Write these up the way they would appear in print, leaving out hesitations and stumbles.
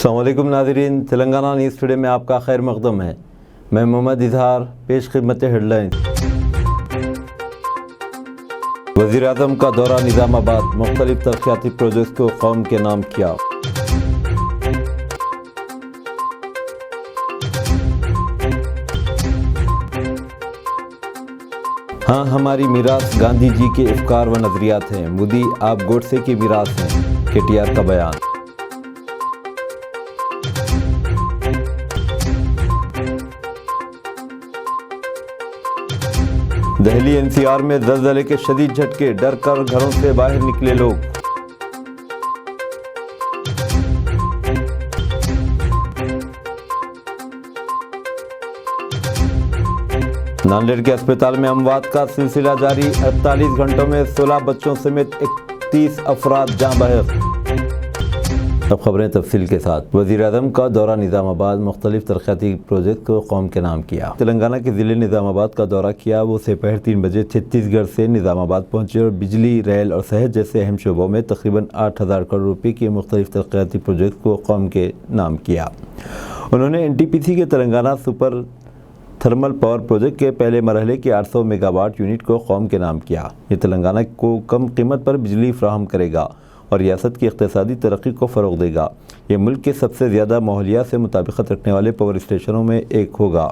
अस्सलाम वालेकुम नाज़रीन, तेलंगाना न्यूज़ टुडे में आपका खैर मक़दम है। मैं मोहम्मद इजहार, पेश खिदमत हेडलाइंस। वज़ीर-ए-आज़म का दौरा निज़ामाबाद, मुख्तलिफ तरक्याती प्रोजेक्ट्स को कौम के नाम किया। हाँ, हमारी मीरास गांधी जी के अफ़कार व नज़रियात हैं। मोदी आप गोडसे की मीरास हैं, KTR का बयान। दहली NCR में ज़लज़ले के शदीद झटके, डर कर घरों से बाहर निकले लोग। नांदेड़ के अस्पताल में अमवात का सिलसिला जारी, 48 घंटों में 16 बच्चों समेत 31 अफराद जाँ बहक। अब खबरें तफसील के साथ। वज़ीर-ए-आज़म का दौरा निज़ामाबाद, मुख्तलिफ तरक्याती प्रोजेक्ट को कौम के नाम किया। तेलंगाना के ज़िले निज़ामाबाद का दौरा किया। वो दोपहर 3 बजे छत्तीसगढ़ से निज़ामाबाद पहुंचे और बिजली, रेल और सेहत जैसे अहम शोबों में तकरीबन 8,000 करोड़ रुपये के मुख्तलिफ तरक्याती प्रोजेक्ट को कौम के नाम किया। उन्होंने NTPC के Telangana super thermal power project के पहले मरहले के 800 मेगावाट यूनिट को कौम के नाम किया। ये तेलंगाना को कम कीमत पर बिजली फराहम करेगा और रियासत की इक़्तिसादी तरक्की को फ़रोग़ देगा। ये मुल्क के सबसे ज़्यादा माहौलियात से मुताबिकत रखने वाले पावर स्टेशनों में एक होगा।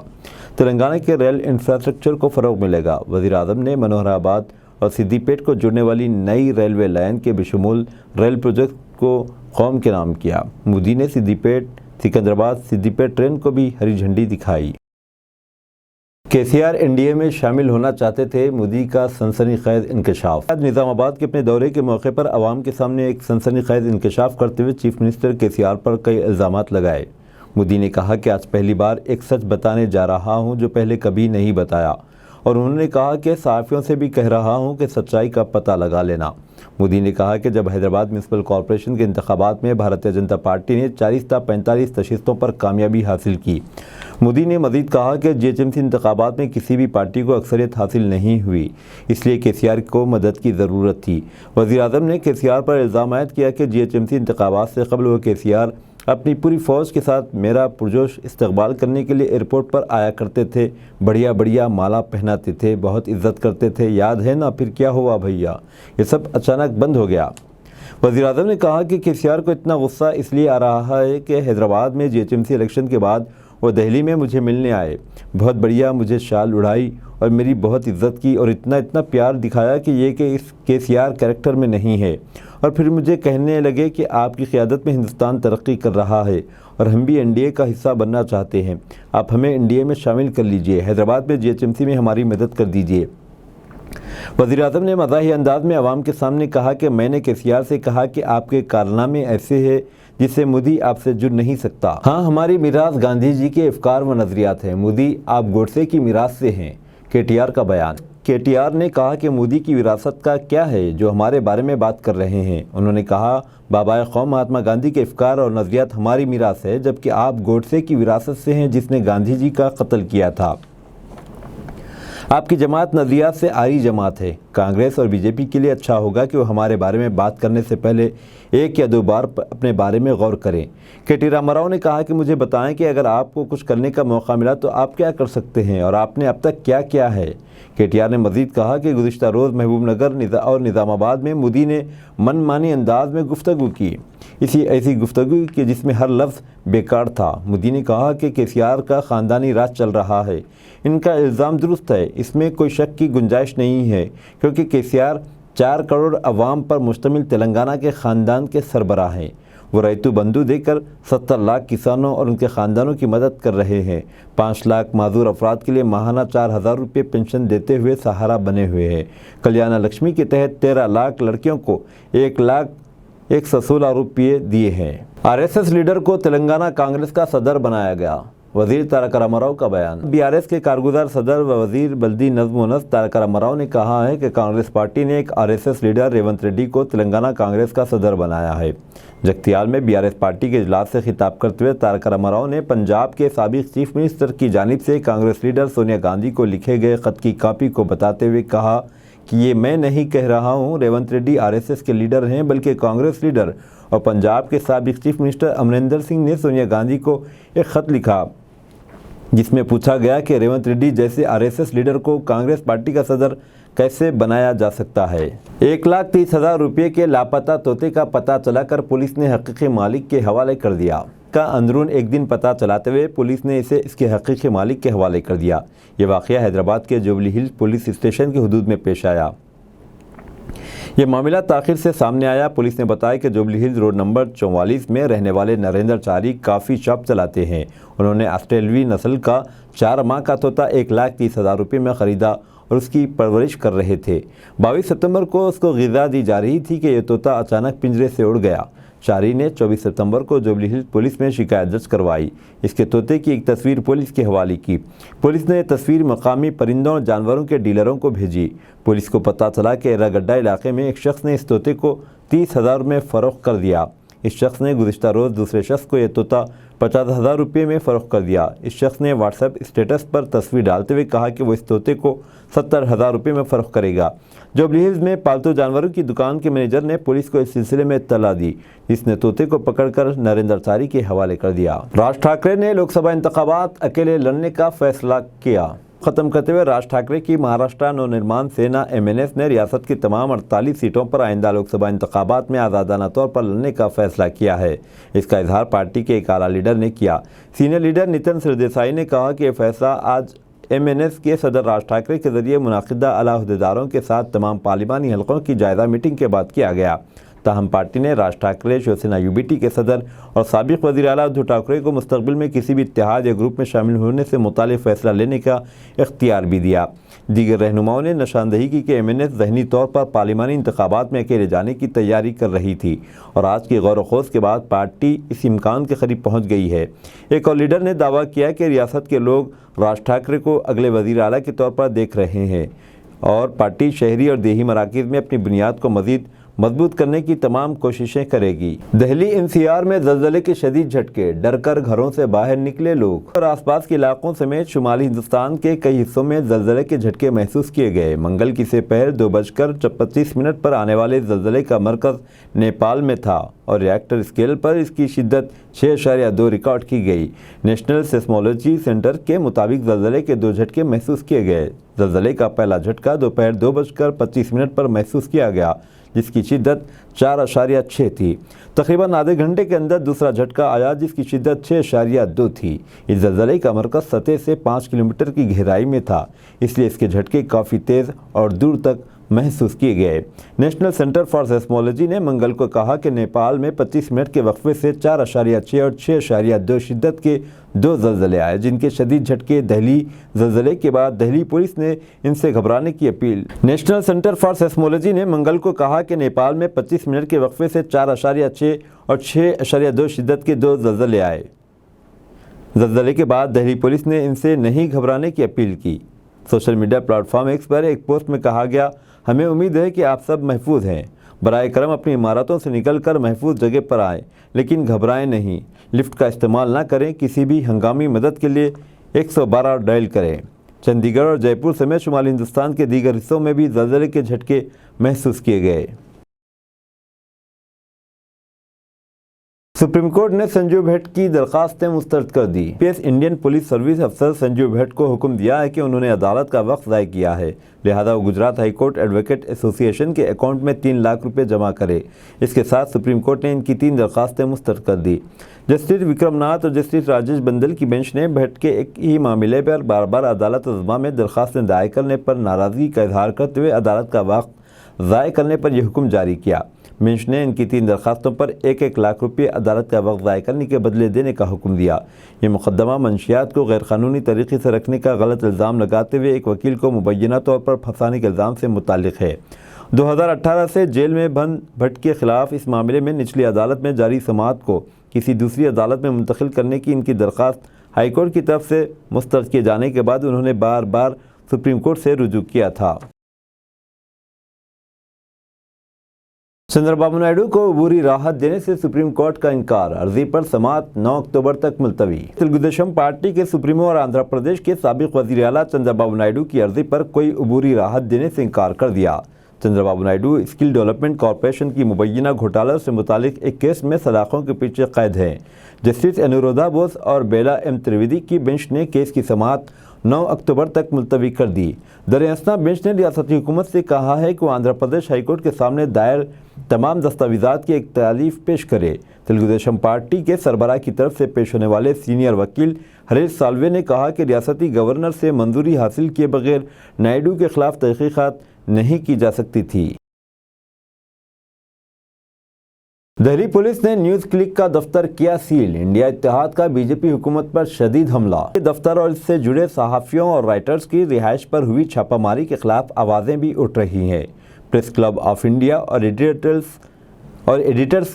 तेलंगाना के रेल इंफ्रास्ट्रक्चर को फ़रोग़ मिलेगा। वज़ीर-ए-आज़म ने मनोहराबाद और सिद्दीपेट को जोड़ने वाली नई रेलवे लाइन के बेशुमार रेल प्रोजेक्ट को कौम के नाम किया। मोदी ने सिकंदराबाद सिद्दीपेट ट्रेन को भी हरी झंडी दिखाई। KCR NDA में शामिल होना चाहते थे, मोदी का सनसनीखेज इंकशाफ। आज निज़ामाबाद के अपने दौरे के मौके पर आवाम के सामने एक सनसनीखेज इंकशाफ करते हुए चीफ मिनिस्टर KCR पर कई इल्ज़ामात लगाए। मोदी ने कहा कि आज पहली बार एक सच बताने जा रहा हूं जो पहले कभी नहीं बताया, और उन्होंने कहा कि सहाफ़ियों से भी कह रहा हूं कि सच्चाई का पता लगा लेना। मोदी ने कहा कि जब हैदराबाद म्यूनसिपल कॉरपोरेशन के इंतखाबात में भारतीय जनता पार्टी ने 40-45 नशिस्तों पर कामयाबी हासिल की। मोदी ने मज़ीद कहा कि GHMC इंतखाबात में किसी भी पार्टी को अक्सरियत हासिल नहीं हुई, इसलिए KCR को मदद की ज़रूरत थी। वज़ीर-ए-आज़म ने KCR पर इल्ज़ाम आयद किया कि GHMC इंतखाबात से कबल वो KCR अपनी पूरी फ़ौज के साथ मेरा पुरजोश इस्तकबाल करने के लिए एयरपोर्ट पर आया करते थे, बढ़िया माला पहनाते थे, बहुत इज्जत करते थे। याद है ना, फिर क्या हुआ भैया, ये सब अचानक बंद हो गया। वज़ीर-ए-आज़म ने कहा कि KCR को इतना गुस्सा इसलिए आ रहा है कि हैदराबाद में GHMC इलेक्शन के बाद वो दिल्ली में मुझे मिलने आए, बहुत बढ़िया मुझे शाल उड़ाई और मेरी बहुत इज़्ज़त की और इतना प्यार दिखाया कि ये कि इस KCR कैरेक्टर में नहीं है, और फिर मुझे कहने लगे कि आपकी क़यादत में हिंदुस्तान तरक्की कर रहा है और हम भी NDA का हिस्सा बनना चाहते हैं, आप हमें NDA में शामिल कर लीजिए, हैदराबाद में GHMC में हमारी मदद कर दीजिए। वज़ीर-ए-आज़म ने मज़ाही अंदाज में आवाम के सामने कहा कि मैंने KCR से कहा कि आपके कारनामे ऐसे हैं जिससे मोदी आपसे जुड़ नहीं सकता। हाँ, हमारी मीरास गांधी जी के अफ़कार व नज़रियात हैं। मोदी आप गोडसे की मीरास से हैं, KTR का बयान। KTR ने कहा कि मोदी की विरासत का क्या है जो हमारे बारे में बात कर रहे हैं। उन्होंने कहा, बाबाए कौम महात्मा गांधी के अफ़कार और नज़रियात हमारी मीरास है, जबकि आप गोडसे की विरासत से हैं जिसने गांधी जी का कत्ल किया था। आपकी जमात नज़रियात से आरी जमात है। कांग्रेस और BJP के लिए अच्छा होगा कि वो हमारे बारे में बात करने से पहले 1 या 2 बार अपने बारे में गौर करें। KT रामाराव ने कहा कि मुझे बताएं कि अगर आपको कुछ करने का मौका मिला तो आप क्या कर सकते हैं और आपने अब तक क्या किया है। KTR ने मज़ीद कहा कि गुज़िश्ता रोज़ महबूबनगर और निज़ामाबाद में मोदी ने मनमानी अंदाज में गुफ्तगू की, ऐसी गुफ्तगू की जिसमें हर लफ्ज़ बेकार था। मोदी ने कहा कि KCR का ख़ानदानी राज चल रहा है। इनका इल्ज़ाम दुरुस्त है, इसमें कोई शक की गुंजाइश नहीं है, क्योंकि KCR 4 करोड़ अवाम पर मुश्तमिल तेलंगाना के ख़ानदान के सरबराह हैं। वो रैतु बंधु देकर 70 लाख किसानों और उनके ख़ानदानों की मदद कर रहे हैं। 5 लाख माजूर अफराद के लिए माहाना 4,000 रुपये पेंशन देते हुए सहारा बने हुए हैं। कल्याण लक्ष्मी के तहत 13 लाख लड़कियों को 1,116 रुपये दिए हैं। RSS लीडर को तेलंगाना कांग्रेस का सदर बनाया गया। वज़ीर तारक रामाराव का बयान। BRS के कारगुजार सदर व वज़ीर बल्दी नज़्म व नस्क तारक रामाराव ने कहा है कि कांग्रेस पार्टी ने एक RSS लीडर रेवंत रेड्डी को तेलंगाना कांग्रेस का सदर बनाया है। जगतियाल में BRS पार्टी के इजलास से खिताब करते हुए तारक रामाराव ने पंजाब के साबिक़ चीफ मिनिस्टर की जानिब से कांग्रेस लीडर सोनिया गांधी को लिखे गए ख़त की कॉपी को बताते हुए कहा کہ یہ میں نہیں کہہ رہا ہوں، ریونت ریڈی RSS کے لیڈر ہیں، بلکہ کانگریس لیڈر اور پنجاب کے سابق چیف منسٹر امریندر سنگھ نے سونیا گاندھی کو ایک خط لکھا جس میں پوچھا گیا کہ ریونت ریڈی جیسے RSS لیڈر کو کانگریس پارٹی کا صدر کیسے بنایا جا سکتا ہے۔ 1,30,000 روپے کے لاپتہ طوطے کا پتہ چلا کر پولیس نے حقیقی مالک کے حوالے کر دیا۔ کا اندرون ایک دن پتہ چلاتے ہوئے پولیس نے اسے اس کے حقیقی مالک کے حوالے کر دیا۔ یہ واقعہ حیدرآباد کے جوبلی ہلز پولیس اسٹیشن کی حدود میں پیش آیا۔ یہ معاملہ تاخیر سے سامنے آیا۔ پولیس نے بتایا کہ جوبلی ہلز روڈ نمبر 44 میں رہنے والے نریندر چاری کافی شاپ چلاتے ہیں۔ انہوں نے آسٹریلوی نسل کا 4 ماہ کا طوطا 1,30,000 روپے میں خریدا اور اس کی پرورش کر رہے تھے۔ 22 ستمبر کو اس کو غذا دی جا رہی تھی کہ یہ طوطا اچانک پنجرے سے اڑ گیا۔ چاری نے 24 ستمبر کو جوبلی ہلز پولیس میں شکایت درج کروائی۔ اس کے طوطے کی ایک تصویر پولیس کے حوالے کی۔ پولیس نے یہ تصویر مقامی پرندوں اور جانوروں کے ڈیلروں کو بھیجی۔ پولیس کو پتہ چلا کہ ایراگڈا علاقے میں ایک شخص نے اس طوطے کو 30,000 میں فروخت کر دیا۔ اس شخص نے گزشتہ روز دوسرے شخص کو یہ طوطا 50,000 روپے میں فروخت کر دیا۔ اس شخص نے واٹس ایپ اسٹیٹس پر تصویر ڈالتے ہوئے کہا کہ وہ اس طوطے کو 70,000 روپے میں فروخت کرے گا۔ جوبلی ہلز میں پالتو جانوروں کی دکان کے مینیجر نے پولیس کو اس سلسلے میں اطلاع دی، جس نے طوطے کو پکڑ کر نریندر چاری کے حوالے کر دیا۔ راج ٹھاکرے نے لوک سبھا انتخابات اکیلے لڑنے کا فیصلہ کیا۔ ختم کرتے ہوئے راج ٹھاکرے کی مہاراشٹر نو نرمان سینا MNS نے ریاست کی تمام 48 سیٹوں پر آئندہ لوک سبھا انتخابات میں آزادانہ طور پر لڑنے کا فیصلہ کیا ہے۔ اس کا اظہار پارٹی کے ایک اعلیٰ لیڈر نے کیا۔ سینئر لیڈر نتن سردیسائی نے کہا کہ یہ فیصلہ آج MNS کے صدر راج ٹھاکرے کے ذریعے منعقدہ اعلیٰ عہدیداروں کے ساتھ تمام پارلیمانی حلقوں کی جائزہ میٹنگ کے بعد کیا گیا۔ تاہم پارٹی نے راج ٹھاکرے شیوسینا UBT کے صدر اور سابق وزیر اعلیٰ ادھو ٹھاکرے کو مستقبل میں کسی بھی اتحاد یا گروپ میں شامل ہونے سے متعلق فیصلہ لینے کا اختیار بھی دیا۔ دیگر رہنماؤں نے نشاندہی کی کہ MNS ذہنی طور پر پارلیمانی انتخابات میں اکیلے جانے کی تیاری کر رہی تھی اور آج کی غور و خوض کے بعد پارٹی اس امکان کے قریب پہنچ گئی ہے۔ ایک اور لیڈر نے دعویٰ کیا کہ ریاست کے لوگ راج ٹھاکرے کو اگلے وزیر اعلیٰ کے طور پر دیکھ رہے ہیں اور پارٹی شہری اور دیہی مراکز میں اپنی بنیاد کو مزید مضبوط کرنے کی تمام کوششیں کرے گی۔ دہلی NCR میں زلزلے کے شدید جھٹکے، ڈر کر گھروں سے باہر نکلے لوگ اور آس پاس کے علاقوں سمیت شمالی ہندوستان کے کئی حصوں میں زلزلے کے جھٹکے محسوس کیے گئے۔ منگل کی سپہر 2:25 پر آنے والے زلزلے کا مرکز نیپال میں تھا اور ریکٹر اسکیل پر اس کی شدت 6.2 ریکارڈ کی گئی۔ نیشنل سیسمولوجی سینٹر کے مطابق زلزلے کے 2 جھٹکے محسوس کیے گئے۔ زلزلے کا پہلا جھٹکا دوپہر 2:25 پر محسوس کیا گیا، جس کی شدت 4.6 تھی۔ تقریباً آدھے گھنٹے کے اندر دوسرا جھٹکا آیا جس کی شدت 6.2 تھی۔ اس زلزلے کا مرکز سطح سے 5 کلومیٹر کی گہرائی میں تھا، اس لیے اس کے جھٹکے کافی تیز اور دور تک محسوس کیے گئے۔ نیشنل سینٹر فار سیسمولوجی نے منگل کو کہا کہ نیپال میں 25 منٹ کے وقفے سے 4.6 اور 6.2 شدت کے 2 زلزلے آئے، جن کے شدید جھٹکے دہلی زلزلے کے بعد دہلی پولیس نے ان سے گھبرانے کی اپیل۔ نیشنل سینٹر فار سیسمولوجی نے منگل کو کہا کہ نیپال میں 25 منٹ کے وقفے سے 4.6 اور 6.2 شدت کے 2 زلزلے آئے۔ زلزلے کے بعد دہلی پولیس نے ان سے نہیں گھبرانے کی اپیل کی۔ Social media platform X پر ایک پوسٹ میں کہا گیا، ہمیں امید ہے کہ آپ سب محفوظ ہیں۔ براہ کرم اپنی عمارتوں سے نکل کر محفوظ جگہ پر آئیں، لیکن گھبرائیں نہیں۔ لفٹ کا استعمال نہ کریں۔ کسی بھی ہنگامی مدد کے لیے 112 ڈائل کریں۔ چندی گڑھ اور جے پور سمیت شمالی ہندوستان کے دیگر حصوں میں بھی زلزلے کے جھٹکے محسوس کیے گئے۔ سپریم کورٹ نے سنجیو بھٹ کی درخواستیں مسترد کر دی۔ انڈین پولیس سروس افسر سنجیو بھٹ کو حکم دیا ہے کہ انہوں نے عدالت کا وقت ضائع کیا ہے، لہذا وہ گجرات ہائی کورٹ ایڈوکیٹ ایسوسی ایشن کے اکاؤنٹ میں 3 لاکھ روپے جمع کرے۔ اس کے ساتھ سپریم کورٹ نے ان کی 3 درخواستیں مسترد کر دی۔ جسٹس وکرم ناتھ اور جسٹس راجیش بندل کی بینچ نے بھٹ کے ایک ہی معاملے پر بار بار عدالت عظمیٰ میں درخواستیں دائر کرنے پر ناراضگی کا اظہار کرتے ہوئے عدالت کا وقت ضائع کرنے پر یہ حکم جاری کیا۔ بینچ نے ان کی 3 درخواستوں پر 1 لاکھ روپے عدالت کا وقت ضائع کرنے کے بدلے دینے کا حکم دیا۔ یہ مقدمہ منشیات کو غیر قانونی طریقے سے رکھنے کا غلط الزام لگاتے ہوئے ایک وکیل کو مبینہ طور پر پھنسانے کے الزام سے متعلق ہے۔ 2018 سے جیل میں بند بھٹ کے خلاف اس معاملے میں نچلی عدالت میں جاری سماعت کو کسی دوسری عدالت میں منتقل کرنے کی ان کی درخواست ہائی کورٹ کی طرف سے مسترد کیے جانے کے بعد انہوں نے بار بار سپریم کورٹ سے رجوع کیا تھا۔ चंद्र बाबू नायडू को अबूरी राहत देने से सुप्रीम कोर्ट का इनकार, अर्जी पर समाअत 9 अक्टूबर तक मुलतवी। तेलुगुदेशम पार्टी के सुप्रीमो और आंध्र प्रदेश के साबिक वजीर आला चंद्र बाबू नायडू की अर्जी पर कोई अबूरी राहत देने से इनकार कर दिया। चंद्र बाबू नायडू स्किल डेवलपमेंट कॉरपोरेशन की मुबैना घोटाला से मुतालिक एक केस में सलाखों के पीछे कैद हैं। जस्टिस अनुराधा बोस और बेला एम त्रिवेदी की बेंच ने केस की समाअत 9 अक्टूबर तक मुलतवी कर दी। दरअसल बेंच ने रियासती हुकूमत से कहा है कि वो आंध्र प्रदेश हाईकोर्ट के सामने दायर तमाम दस्तावेजात की एक तारीफ पेश करे। तेलुगुदेशम पार्टी के सरबराह की तरफ से पेश होने वाले सीनियर वकील हरीश साल्वे ने कहा कि रियासती गवर्नर से मंजूरी हासिल किए बगैर नायडू के खिलाफ तहकीकात नहीं की जा सकती थी। दिल्ली पुलिस ने न्यूज क्लिक का दफ्तर किया सील, इंडिया इत्तेहाद का बीजेपी हुकूमत पर शदीद हमला। दफ्तर और इससे जुड़े सहाफ़ियों और राइटर्स की रिहाइश पर हुई छापामारी के खिलाफ आवाज़ें भी उठ रही हैं। प्रेस क्लब ऑफ इंडिया और एडिटर्स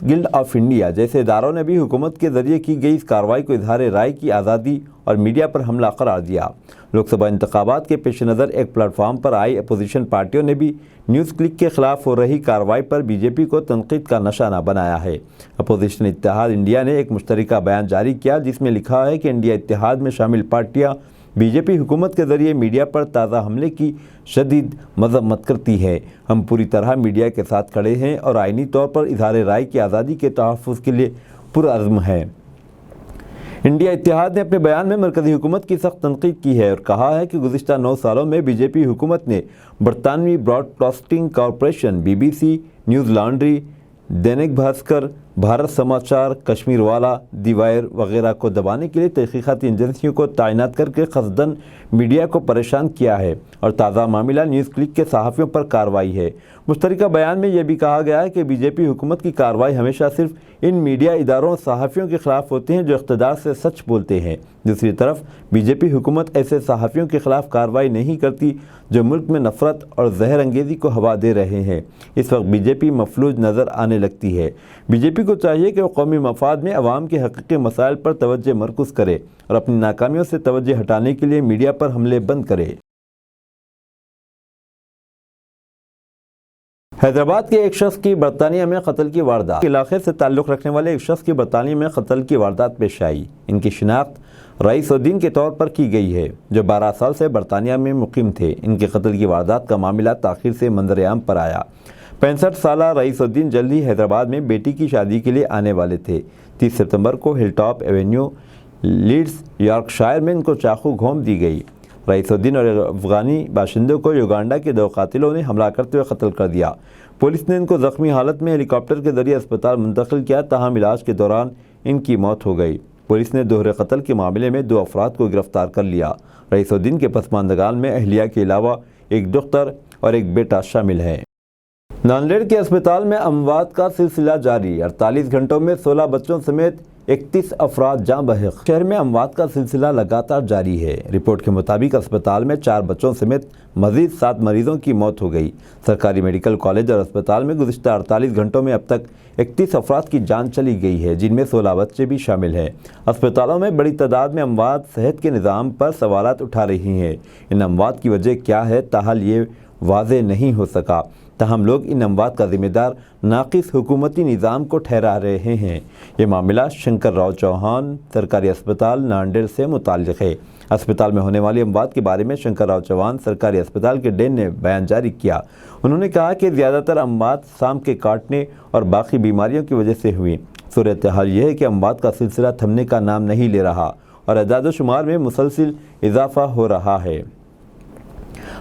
गिल्ड ऑफ इंडिया जैसे इदारों ने भी हुकूमत के जरिए की गई इस कार्रवाई को इजहार राय की आज़ादी और मीडिया पर हमला करार दिया। लोकसभा इंतखाबात के पेश नज़र एक प्लेटफार्म पर आई अपोजिशन पार्टियों ने भी न्यूज़ क्लिक के खिलाफ हो रही कार्रवाई पर बीजेपी को तनकीद का निशाना बनाया है। अपोजिशन इत्तेहाद इंडिया ने एक मुश्तरका बयान जारी किया जिसमें लिखा है कि इंडिया इत्तेहाद में शामिल पार्टियां बीजेपी हुकूमत के ज़रिए मीडिया पर ताज़ा हमले की शदीद मजम्मत करती है। हम पूरी तरह मीडिया के साथ खड़े हैं और आईनी तौर पर इजहार राय की आज़ादी के तहफ़्फ़ुज़ के लिए पुरअज़्म है। इंडिया इत्तेहाद ने अपने बयान में मरकज़ी हुकूमत की सख्त तनकीद की है और कहा है कि गुज़िश्ता 9 सालों में बीजेपी हुकूमत ने बरतानवी broadcasting corporation, BBC, Newslaundry, Dainik Bhaskar, Bharat समाचार, कश्मीर वाला, दी वायर वगैरह को दबाने के लिए तहकीकाती एजेंसियों को तैनात करके क़सदन मीडिया को परेशान किया है और ताज़ा मामला न्यूज़ क्लिक के सहाफ़ियों पर कार्रवाई है। मुश्तरका बयान में यह भी कहा गया है कि बीजेपी हुकूमत की कार्रवाई हमेशा सिर्फ इन मीडिया इदारों और सहाफ़ियों के खिलाफ होती हैं जो इक़्तिदार से सच बोलते हैं। दूसरी तरफ बीजेपी हुकूमत ऐसे सहाफ़ियों के खिलाफ कार्रवाई नहीं करती जो मुल्क में नफ़रत और जहर अंगेज़ी को हवा दे रहे हैं। इस वक्त बीजेपी मफलूज नज़र आने लगती है। बीजेपी को चाहिए कि वो कौमी मफाद में अवाम के हक़ीक़ी मसाइल पर तवज्जो मरकूज़ करे और अपनी नाकामियों से तवज्जो हटाने के लिए मीडिया पर हमले बंद करे। हैदराबाद के एक शख्स की बरतानिया में कत्ल की वारदात। इलाके से ताल्लुक़ रखने वाले एक शख्स की बरतानिया में कत्ल की वारदात पेश आई। इनकी शिनाख्त रईसुद्दीन के तौर पर की गई है जो 12 साल से बरतानिया में मुकीम थे। इनके कत्ल की वारदात का मामला ताख़ीर से मंजर-ए-आम पर आया। 65 साला रईसुद्दीन जल्द ही हैदराबाद में बेटी की शादी के लिए आने वाले थे। 30 सितंबर को हिलटॉप एवेन्यू, लीड्स, यॉर्कशायर में इनको चाकू घोंप दी गई। रईसुद्दीन और अफगानी बाशिंदों को युगांडा के 2 कातिलों ने हमला करते हुए कत्ल कर दिया। पुलिस ने इनको ज़ख्मी हालत में हेलीकॉप्टर के जरिए अस्पताल मुंतकिल किया, ताहम इलाज के दौरान इनकी मौत हो गई। पुलिस ने दोहरे कत्ल के मामले में 2 अफराद को गिरफ्तार कर लिया। रईसुद्दीन के पसमानदगान में अहलिया के अलावा एक दुख्तर और एक बेटा शामिल है। नांदेड़ के अस्पताल में अमवात का सिलसिला जारी, 48 घंटों में 16 बच्चों समेत 31 अफराद जाँ बहक। शहर में अमवात का सिलसिला लगातार जारी है। रिपोर्ट के मुताबिक अस्पताल में 4 बच्चों समेत मजीद 7 मरीजों की मौत हो गई। सरकारी मेडिकल कॉलेज और अस्पताल में गुज़िश्ता 48 घंटों में अब तक 31 अफराद की जान चली गई है, जिनमें 16 बच्चे भी शामिल हैं। अस्पतालों में बड़ी तादाद में अमवात सेहत के निज़ाम पर सवालात उठा रही हैं। इन अमवात की वजह क्या है, ताहल ये वाज़ेह नहीं हो सका। ताहम लोग इन अमवात का ज़िम्मेदार नाक़िस हुकूमती निज़ाम को ठहरा रहे हैं। ये मामला शंकर राव चौहान सरकारी अस्पताल नांदेड़ से मुताल्लिक़ है। अस्पताल में होने वाली अमवात के बारे में शंकर राव चौहान सरकारी अस्पताल के डीन ने बयान जारी किया। उन्होंने कहा कि ज़्यादातर अमवात सांप के काटने और बाकी बीमारियों की वजह से हुई। सूरत हाल यह है कि अमवात का सिलसिला थमने का नाम नहीं ले रहा और अदाद शुमार में मुसलसिल इजाफा हो रहा है।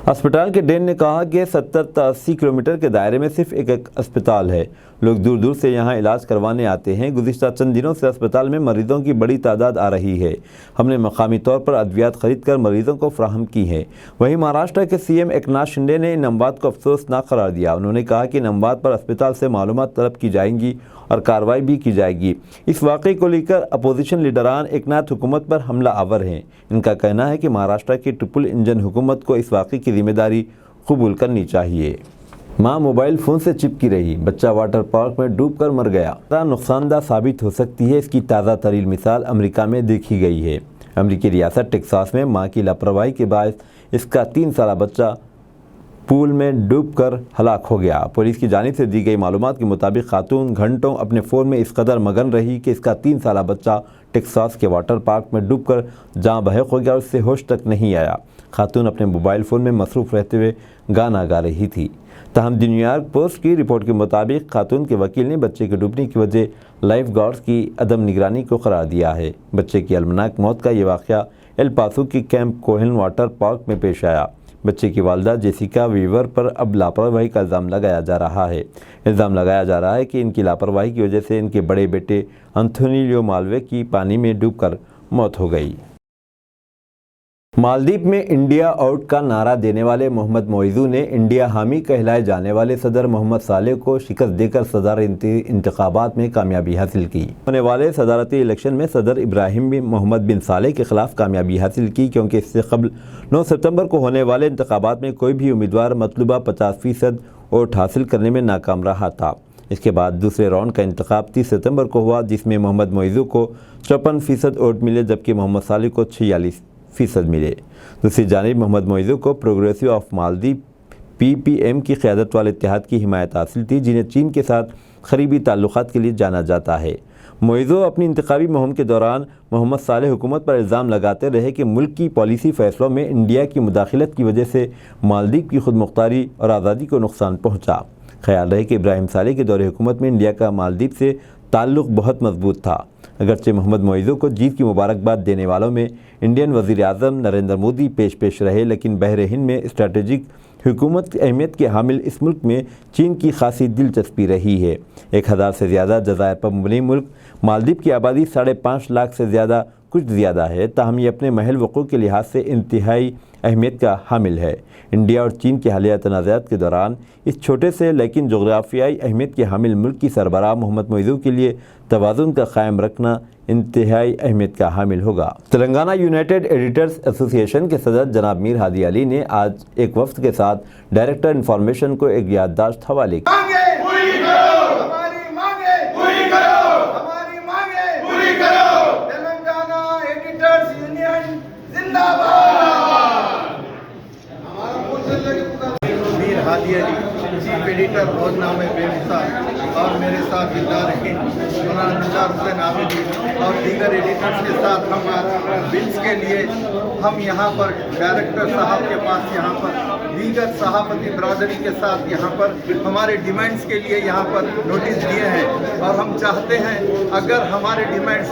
अस्पताल के डीन ने कहा कि 70 से 80 किलोमीटर के दायरे में सिर्फ एक अस्पताल है। लोग दूर दूर से यहाँ इलाज करवाने आते हैं। गुज़िश्ता चंद दिनों से अस्पताल में मरीज़ों की बड़ी तादाद आ रही है। हमने मकामी तौर पर अद्वियात खरीद कर मरीज़ों को फराहम की हैं। वहीं महाराष्ट्र के CM एकनाथ शिंदे ने इन अमवात को अफसोसनाक करार दिया। उन्होंने कहा कि इन अमवात पर अस्पताल से मालूमात तलब की जाएंगी और कार्रवाई भी की जाएगी। इस वाक़े को लेकर अपोजिशन लीडरान एकनाथ हुकूमत पर हमला आवर हैं। इनका कहना है कि महाराष्ट्र की ट्रिपल इंजन हुकूमत को इस वाक़े की जिम्मेदारी कबूल करनी चाहिए। मां मोबाइल फ़ोन से चिपकी रही, बच्चा वाटर पार्क में डूब कर मर गया। नुकसानदा साबित हो सकती है। इसकी ताज़ा तरीन मिसाल अमेरिका में देखी गई है। अमेरिकी रियासत टेक्सास में मां की लापरवाही के बायस इसका 3 साला बच्चा پول میں ڈوب کر ہلاک ہو گیا۔ پولیس کی جانب سے دی گئی معلومات کے مطابق خاتون گھنٹوں اپنے فون میں اس قدر مگن رہی کہ اس کا 3 سالہ بچہ ٹیکساس کے واٹر پارک میں ڈوب کر جاں بحق ہو گیا اور اس سے ہوش تک نہیں آیا۔ خاتون اپنے موبائل فون میں مصروف رہتے ہوئے گانا گا رہی تھی۔ تاہم دی نیو یارک پوسٹ کی رپورٹ کے مطابق خاتون کے وکیل نے بچے کے ڈوبنے کی وجہ لائف گارڈز کی عدم نگرانی کو قرار دیا ہے۔ بچے کی المناک موت کا یہ واقعہ ایل پاسو کی کیمپ کوہن واٹر پارک میں پیش آیا۔ بچے کی والدہ جیسیکا ویور پر اب لاپرواہی کا الزام لگایا جا رہا ہے۔ الزام لگایا جا رہا ہے کہ ان کی لاپرواہی کی وجہ سے ان کے بڑے بیٹے انتھونی لیو مالوے کی پانی میں ڈوب کر موت ہو گئی۔ مالدیپ میں انڈیا آؤٹ کا نعرہ دینے والے محمد معیزو نے انڈیا حامی کہلائے جانے والے صدر محمد صالح کو شکست دے کر صدارتی انتخابات میں کامیابی حاصل کی۔ ہونے والے صدارتی الیکشن میں صدر ابراہیم محمد بن صالح کے خلاف کامیابی حاصل کی، کیونکہ اس سے قبل 9 ستمبر کو ہونے والے انتخابات میں کوئی بھی امیدوار مطلوبہ 50% ووٹ حاصل کرنے میں ناکام رہا تھا۔ اس کے بعد دوسرے راؤنڈ کا انتخاب 30 ستمبر کو ہوا، جس میں محمد معیزو کو 54% ووٹ ملے جبکہ محمد صالح کو 46% ملے۔ دوسری جانب محمد معیزو کو پروگریسو آف مالدیپ PPM کی قیادت والے اتحاد کی حمایت حاصل تھی، جنہیں چین کے ساتھ قریبی تعلقات کے لیے جانا جاتا ہے۔ معیزو اپنی انتخابی مہم کے دوران محمد صالح حکومت پر الزام لگاتے رہے کہ ملک کی پالیسی فیصلوں میں انڈیا کی مداخلت کی وجہ سے مالدیپ کی خود مختاری اور آزادی کو نقصان پہنچا۔ خیال رہے کہ ابراہیم صالح کے دور حکومت میں انڈیا کا مالدیپ سے تعلق بہت مضبوط تھا۔ اگرچہ محمد معیزو کو جیت کی مبارکباد دینے والوں میں انڈین وزیر اعظم نریندر مودی پیش رہے، لیکن بحر ہند میں اسٹریٹجک حکومت اہمیت کے حامل اس ملک میں چین کی خاصی دلچسپی رہی ہے۔ 1000 سے زیادہ جزائر پر مبنی ملک مالدیپ کی آبادی 5.5 لاکھ سے زیادہ کچھ زیادہ ہے، تاہم یہ اپنے محل وقوع کے لحاظ سے انتہائی اہمیت کا حامل ہے۔ انڈیا اور چین کے حالیہ تنازعات کے دوران اس چھوٹے سے لیکن جغرافیائی اہمیت کے حامل ملک کی سربراہ محمد معیزو کے لیے توازن کا قائم رکھنا انتہائی اہمیت کا حامل ہوگا۔ تلنگانہ یونائٹڈ ایڈیٹرز ایسوسی ایشن کے صدر جناب میر ہادی علی نے آج ایک وفد کے ساتھ ڈائریکٹر انفارمیشن کو ایک یادداشت حوالے کی۔ میر ہادی علی چیف ایڈیٹر روزنامہ بے مثال اور میرے ساتھ دلدار مولانا نثار حسین عابدی اور دیگر ایڈیٹرز کے ساتھ ہم بلز کے لیے ہم یہاں پر ڈائریکٹر صاحب کے پاس یہاں پر دیگر صحافتی برادری کے ساتھ یہاں پر ہمارے ڈیمانڈز کے لیے یہاں پر نوٹس دیے ہیں، اور ہم چاہتے ہیں اگر ہمارے ڈیمانڈز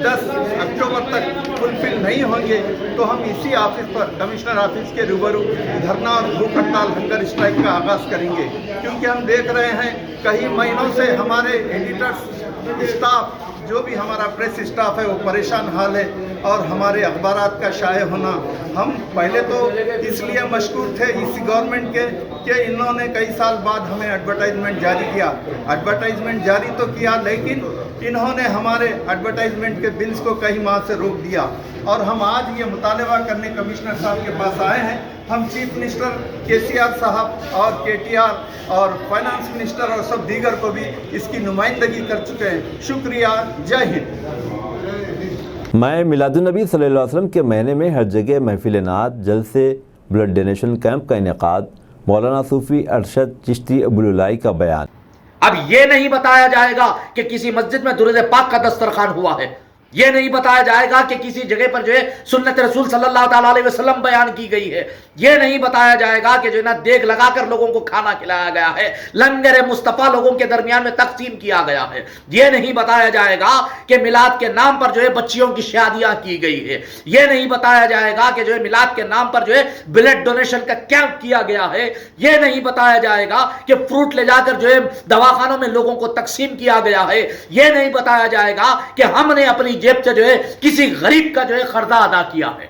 10 اکتوبر تک فلفل نہیں ہوں گے تو ہم اسی آفس پر کمشنر آفس کے روبرو دھرنا اور بھوک ہڑتال ہنگر اسٹرائک کا آغاز کریں گے، کیونکہ ہم دیکھ رہے ہیں کئی مہینوں سے ہمارے ایڈیٹرز اسٹاف جو بھی ہمارا پریس اسٹاف ہے وہ پریشان حال ہے، اور ہمارے اخبارات کا شائع ہونا، ہم پہلے تو اس لیے مشکور تھے اس گورنمنٹ کے کہ انہوں نے کئی سال بعد ہمیں ایڈورٹائزمنٹ جاری کیا، ایڈورٹائزمنٹ جاری تو کیا لیکن انہوں نے ہمارے ایڈورٹائزمنٹ کے بلز کو کئی ماہ سے روک دیا، اور ہم آج یہ مطالبہ کرنے کمشنر صاحب کے پاس آئے ہیں۔ ہم چیف منسٹر KCR صاحب اور KTR اور فائنانس منسٹر اور سب دیگر کو بھی اس کی نمائندگی کر چکے ہیں۔ شکریہ، جے ہند۔ ماہ میلاد النبی صلی اللہ علیہ وسلم کے مہینے میں ہر جگہ محفل نعت، جلسے، بلڈ ڈونیشن کیمپ کا انعقاد، مولانا صوفی ارشد چشتی ابوالعلائی کا بیان۔ اب یہ نہیں بتایا جائے گا کہ کسی مسجد میں درود پاک کا دسترخوان ہوا ہے، یہ نہیں بتایا جائے گا کہ کسی جگہ پر جو ہے سنت رسول صلی اللہ تعالیٰ علیہ وسلم بیان کی گئی ہے، یہ نہیں بتایا جائے گا کہ جو ہے نا دیگ لگا کر لوگوں کو کھانا کھلایا گیا ہے، لنگر مصطفیٰ لوگوں کے درمیان میں تقسیم کیا گیا ہے، یہ نہیں بتایا جائے گا کہ میلاد کے نام پر جو ہے بچیوں کی شادیاں کی گئی ہے، یہ نہیں بتایا جائے گا کہ جو ہے میلاد کے نام پر جو ہے بلڈ ڈونیشن کا کیمپ کیا گیا ہے، یہ نہیں بتایا جائے گا کہ فروٹ لے جا کر جو ہے دواخانوں میں لوگوں کو تقسیم کیا گیا ہے، یہ نہیں بتایا جائے گا کہ ہم نے اپنی جیب سے جو ہے کسی غریب کا جو ہے قرضہ ادا کیا ہے۔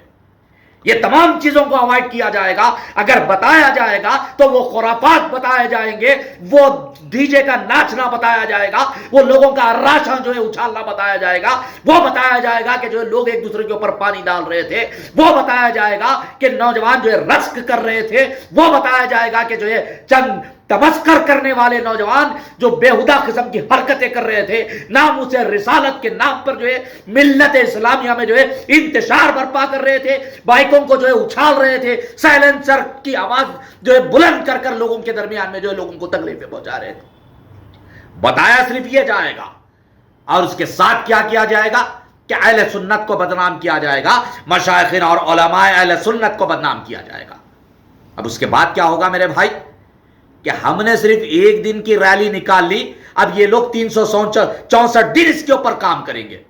یہ تمام چیزوں کو اوائڈ کیا جائے گا۔ اگر بتایا جائے گا تو وہ خرافات بتائے جائیں گے، وہ ڈی جے کا ناچنا بتایا جائے گا، وہ لوگوں کا راشن جو ہے اچھالنا بتایا جائے گا، وہ بتایا جائے گا کہ جو ہے لوگ ایک دوسرے کے اوپر پانی ڈال رہے تھے، وہ بتایا جائے گا کہ نوجوان جو ہے رقص کر رہے تھے، وہ بتایا جائے گا کہ جو ہے چند तमस्कर करने वाले नौजवान जो बेहुदा किस्म की हरकतें कर रहे थे, नाम से रिसालत के नाम पर जो है मिल्लत इस्लामिया में जो है इंतशार बर्पा कर रहे थे, बाइकों को जो है उछाल रहे थे, साइलेंसर की आवाज जो है बुलंद कर कर लोगों के दरमियान में जो है लोगों को तकलीफें पहुंचा रहे थे। बताया सिर्फ ये जाएगा और उसके साथ क्या किया जाएगा कि अहले सुन्नत को बदनाम किया जाएगा, मशाइखिन और उलमाए अहले सुन्नत को बदनाम किया जाएगा। अब उसके बाद क्या होगा मेरे भाई कि हमने सिर्फ एक दिन की रैली निकाल ली, अब ये लोग 364 दिन इसके ऊपर काम करेंगे।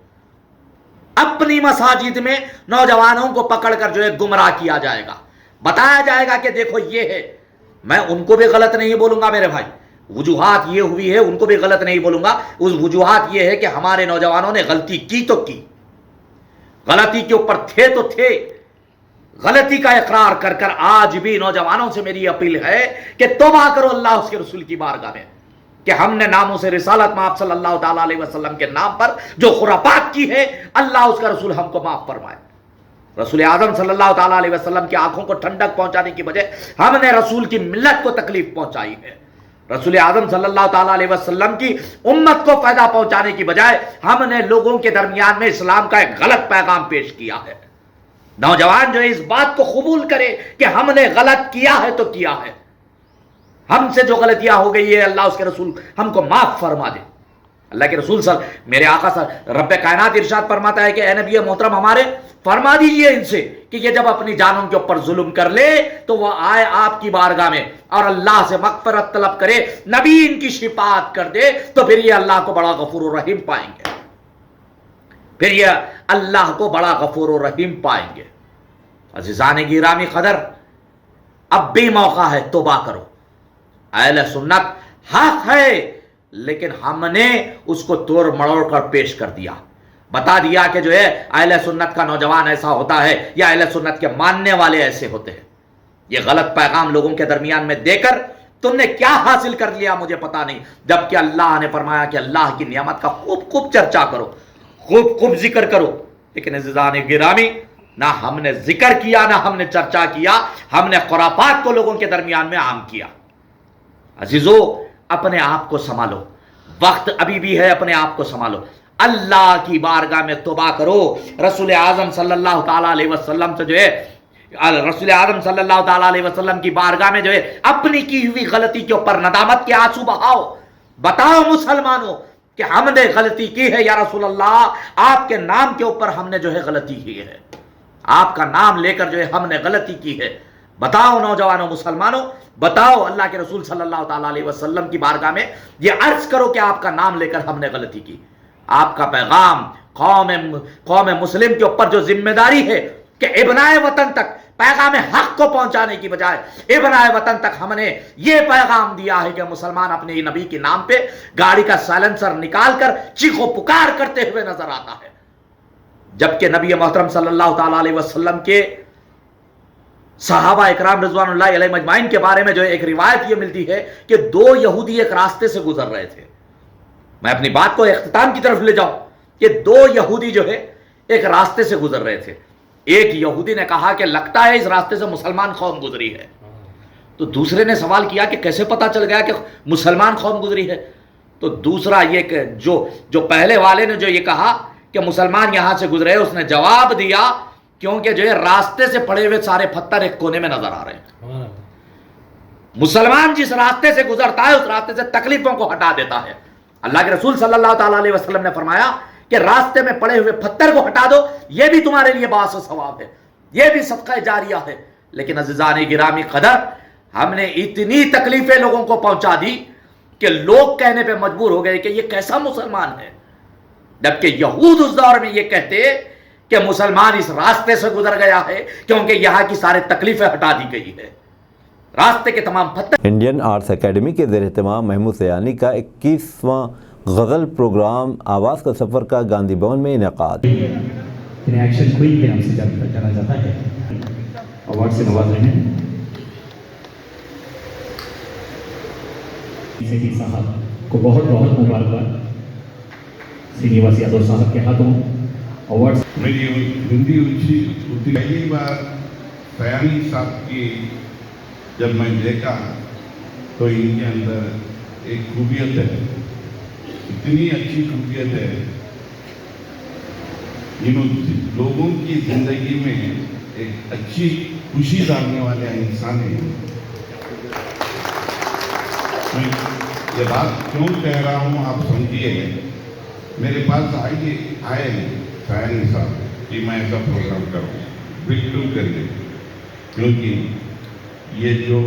अपनी मसाजिद में नौजवानों को पकड़कर जो है गुमराह किया जाएगा, बताया जाएगा कि देखो ये है। मैं उनको भी गलत नहीं बोलूंगा मेरे भाई, वजूहात ये हुई है उनको भी गलत नहीं बोलूंगा। उस वजूहात ये है कि हमारे नौजवानों ने गलती की तो की, गलती के ऊपर थे तो थे, गलती का इकरार कर कर आज भी नौजवानों से मेरी अपील है कि तौबा करो अल्लाह उसके रसूल की बारगाह में कि हमने नामों से रिसालत में आप सल्लल्लाहु ताला अलैहि वसल्लम के नाम पर जो खुराफात की है, अल्लाह उसका रसूल हमको माफ फरमाए। रसूल आजम सल्लल्लाहु ताला अलैहि वसल्लम की आंखों को ठंडक पहुंचाने की बजाय हमने रसूल की मिल्लत को तकलीफ पहुंचाई है। रसूल आजम सल्लल्लाहु ताला अलैहि वसल्लम की उम्मत को फायदा पहुंचाने की बजाय हमने लोगों के दरमियान में इस्लाम का एक गलत पैगाम पेश किया है। नौजवान जो है इस बात को कबूल करे कि हमने गलत किया है तो किया है, हमसे जो गलतियां हो गई है अल्लाह उसके रसूल हमको माफ फरमा दे। अल्लाह के रसूल मेरे आका रब्बे कायनात इरशाद फरमाता है कि ए नबी मोहतरम हमारे फरमा दीजिए इनसे कि ये जब अपनी जानों के ऊपर जुल्म कर ले तो वह आए आपकी बारगाह में और अल्लाह से मगफरत तलब करे, नबी इनकी शिफात कर दे, तो फिर ये अल्लाह को बड़ा गफूर और रहीम पाएंगे, फिर ये अल्लाह को बड़ा गफूर और रहीम पाएंगे। अज़ीज़ान गिरामी कदर, अब भी मौका है, तौबा करो। अहले सुन्नत हक है, लेकिन हमने उसको तोड़ मड़ोड़ कर पेश कर दिया, बता दिया कि जो है अहले सुन्नत का नौजवान ऐसा होता है या अहले सुन्नत के मानने वाले ऐसे होते हैं। ये गलत पैगाम लोगों के दरमियान में देकर तुमने क्या हासिल कर लिया मुझे पता नहीं, जबकि अल्लाह ने फरमाया कि अल्लाह की नियामत का खूब खूब चर्चा करो, खूब खूब जिक्र करो। लेकिन अज़ीज़ान गिरामी, ना हमने जिक्र किया ना हमने चर्चा किया, हमने खुराफात को लोगों के दरमियान में आम किया। अजीजों, अपने आप को संभालो, वक्त अभी भी है, अपने आप को संभालो, अल्लाह की बारगाह में तौबा करो। रसूल आजम सल्लल्लाहु ताला अलैहि वसल्लम से जो है, रसूल आजम सल्लल्लाहु ताला अलैहि वसल्लम की बारगाह में जो है अपनी की हुई गलती के ऊपर नदामत के आंसू बहाओ, बताओ मुसलमानों कि हमने गलती की है, या रसूल अल्लाह आपके नाम के ऊपर हमने जो है गलती की है, आपका नाम लेकर जो है हमने गलती की है। बताओ नौजवानों, मुसलमानों, बताओ, अल्लाह के रसूल सल्लल्लाहु ताला अलैहि वसल्लम की बारगाह में ये अर्ज करो कि आपका नाम लेकर हमने गलती की। आपका पैगाम कौम मुस्लिम के ऊपर जो जिम्मेदारी है कि इब्नाए वतन तक पैगाम हक को पहुंचाने की बजाय इब्नाए वतन तक हमने ये पैगाम दिया है कि मुसलमान अपने नबी के नाम पे गाड़ी का साइलेंसर निकालकर चीखो पुकार करते हुए नजर आता है, जबकि नबी मोहतरम सल्लल्लाहु ताला अलैहि वसल्लम के सहाबा इकराम रिज़वानुल्लाहि अलैहिम अजमाइन के बारे में जो एक रिवायत ये मिलती है कि दो यहूदी एक रास्ते से गुजर रहे थे। मैं अपनी बात को इख्तिताम की तरफ ले जाऊं कि दो यहूदी जो है एक रास्ते से गुजर रहे थे। एक यहूदी ने कहा कि लगता है इस रास्ते से मुसलमान कौम गुजरी है, तो दूसरे ने सवाल किया कि कैसे पता चल गया कि मुसलमान कौम गुजरी है। तो दूसरा ये कि जो पहले वाले ने जो ये कहा कि मुसलमान यहां से गुजरे, उसने जवाब दिया क्योंकि जो है रास्ते से पड़े हुए सारे पत्थर एक कोने में नजर आ रहे हैं। मुसलमान जिस रास्ते से गुजरता है उस रास्ते से तकलीफों को हटा देता है। अल्लाह के रसूल सल्लल्लाहु ताला अलैहि वसल्लम ने फरमाया कि रास्ते में पड़े हुए पत्थर को हटा दो, यह भी तुम्हारे लिए बास सवाब है, यह भी सदका जारिया है। लेकिन अज़ीज़ान गिरामी कदर, हमने इतनी तकलीफें लोगों को पहुंचा दी कि लोग कहने पे मजबूर हो गए कि ये कैसा मुसलमान है, जबकि यहूद उस दौर में ये कहते कि मुसलमान इस रास्ते से गुजर गया है क्योंकि यहां की सारी तकलीफें हटा दी गई है, रास्ते के तमाम पत्थर। इंडियन आर्ट्स एकेडमी के ज़ेर एहतमाम महमूद सयानी का 21वां गज़ल प्रोग्राम आवाज़ का सफ़र का गांधी भवन में इनेकाद। एक्शन क्वीन के नाम से जाना जाता है, अवार्ड से नवाज रहे हैं साहब को बहुत बहुत मुबारकबाद। श्रीनिवास यादव साहब के हाथों अवार्ड। मेरी हिंदी ऊंची पहली बार सयानी साहब की जब मैं देखा तो इनके अंदर एक खूबियत है, इतनी अच्छी खूबियत है, इन लोगों की जिंदगी में एक अच्छी खुशी डालने वाले इंसान है। मैं ये बात क्यों कह रहा हूँ आप समझिए। मेरे पास आए शायद साहब कि मैं ऐसा प्रोग्राम करूँ, बिल्कुल करिए, क्योंकि ये जो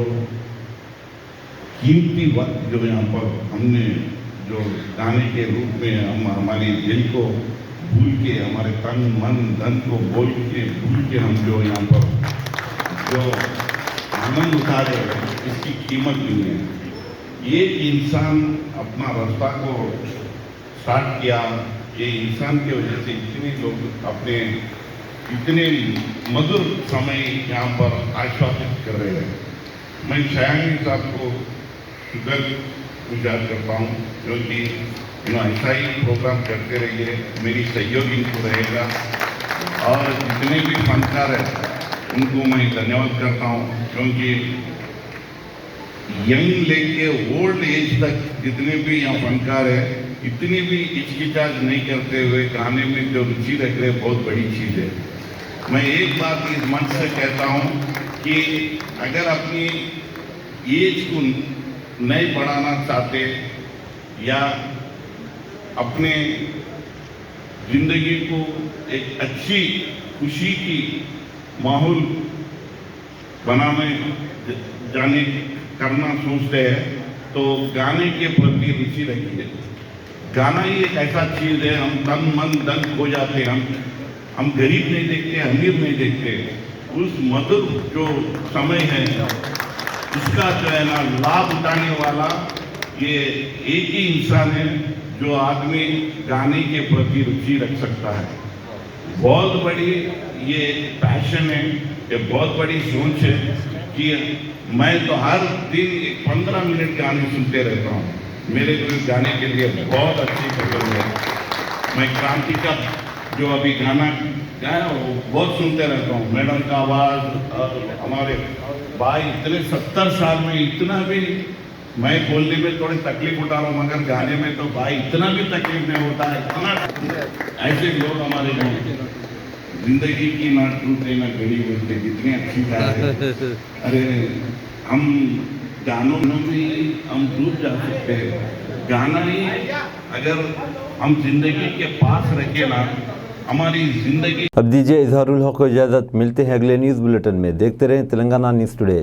कीमती वक्त जो यहाँ पर हमने जो गाने के रूप में हम हमारी दिल को भूल के, हमारे तन मन धन को भूल के हम जो यहाँ पर जो आनंद उठा रहे हैं, इसकी कीमत नहीं है। ये इंसान अपना रास्ता को स्टार्ट किया, ये इंसान की वजह से इतने लोग अपने इतने मधुर समय यहाँ पर आश्वासित कर रहे हैं। मैं शायनी साहब को शुक्र गुजार करता हूँ, क्योंकि ऐसा ही प्रोग्राम करते रहिए, मेरी सहयोग इनको रहेगा। और जितने भी फनकार हैं उनको मैं धन्यवाद करता हूँ, क्योंकि यंग लेके ओल्ड एज तक जितने भी यहाँ फनकार है, इतनी भी हिचकिचाहट नहीं करते हुए गाने में जो रुचि रख रहे, बहुत बड़ी चीज़ है। मैं एक बात इस मंच से कहता हूँ कि अगर अपनी एज को नहीं बढ़ाना चाहते या अपने जिंदगी को एक अच्छी खुशी की माहौल बनाने जाने करना सोचते हैं, तो गाने के प्रति रुचि रखिए। गाना ही एक ऐसा चीज़ है, हम तन मन धन खो जाते हैं, हम गरीब नहीं देखते, अमीर नहीं देखते। उस मधुर जो समय है उसका जो है ना लाभ उठाने वाला ये एक ही इंसान है जो आदमी गाने के प्रति रुचि रख सकता है। बहुत बड़ी ये पैशन है, ये बहुत बड़ी सोच है कि मैं तो हर दिन 15 मिनट गाने सुनते रहता हूँ। मेरे को इस गाने के लिए बहुत अच्छी पसंद है। मैं क्रांति का जो अभी गाना गाया वो बहुत सुनते रहता हूँ। मैडम का आवाज़ और हमारे भाई इतने 70 साल में इतना भी, मैं बोलने में थोड़ी तकलीफ उठा रहा हूँ, मगर गाने में तो भाई इतना भी तकलीफ नहीं होता है। इतना ऐसे लोग हमारे गाँव, जिंदगी की ना टूटे ना गड़ी बोलते, कितनी अच्छी बात है। अरे हम गानों में भी हम डूब जा सकते हैं। गाना ही अगर हम जिंदगी के पास रखे ना, हमारी जिंदगी। अब दीजिए इजहारुल हक को इजाज़त, मिलते हैं अगले न्यूज़ बुलेटिन में। देखते रहें तेलंगाना न्यूज़ टुडे।